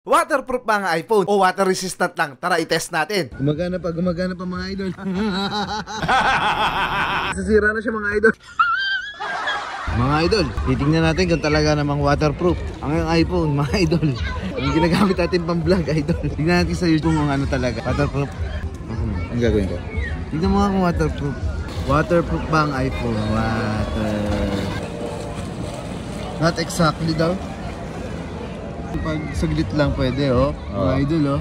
Waterproof ba ang iPhone o water resistant lang? Tara, i-test natin. Gumagana pa mga idol. Sasira na siya mga idol. Mga idol, titingnan natin kung talaga namang waterproof ang iPhone, mga idol. Ang ginagamit natin pang vlog, idol. Tingnan natin sa YouTube kung ano talaga. Waterproof. Ang gagawin ko? Tingnan mo nga kung waterproof. Waterproof ba ang iPhone? Not exactly daw. Pag saglit lang pwede, oh. Mga idol, oh.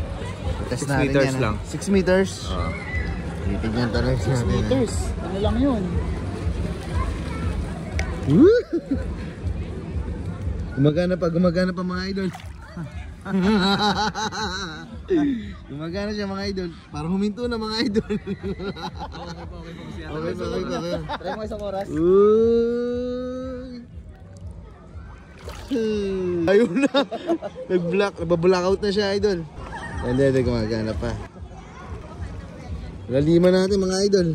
Test 6 meters lang. 6 meters? Titignan talaga natin. 6 meters? Ano lang yun? Gumagana pa mga idol. Gumagana siya mga idol. Parang huminto na mga idol. Okay. Try mo isang oras. Ayun na. Nag-blackout na siya idol. Hindi, gumagana pa. Laliman natin mga idol.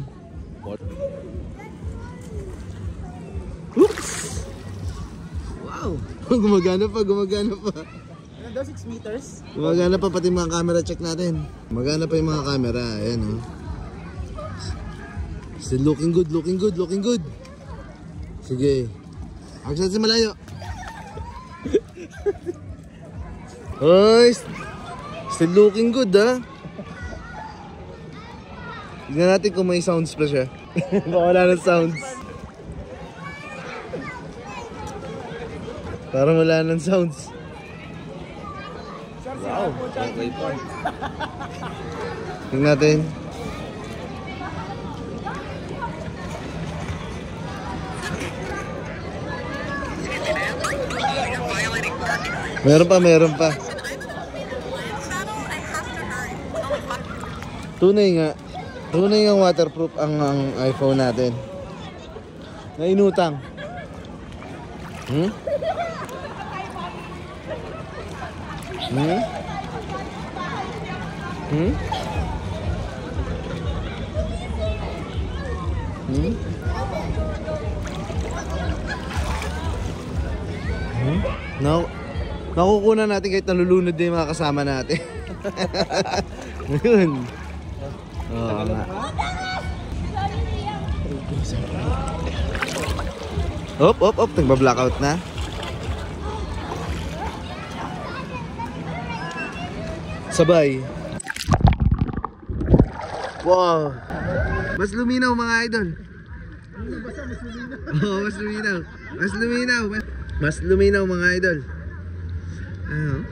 Oops! Wow! Gumagana pa. Ano daw, 6 meters? Gumagana pa, pati mga camera check natin. Gumagana pa yung mga camera. Ayan, oh. Still looking good. Sige. Action sa malayo. Oy! Still looking good, ha? Tignan natin kung may sounds pa siya. Baka wala ng sounds. Parang wala ng sounds. Wow, okay pa. Tingnan natin. Meron pa. Tunay ang waterproof ang iPhone natin. Nainutang. No. Nakukunan natin kahit nalulunod din yung mga kasama natin. Ngayon. Oo nga. Op. Nagba-blackout na. Sabay. Wow. Mas luminaw mga idol. Oo, mas luminaw. Mas luminaw mga idol. Ano?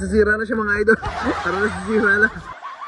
Sasira na siya mga idol. Parang nasisira na.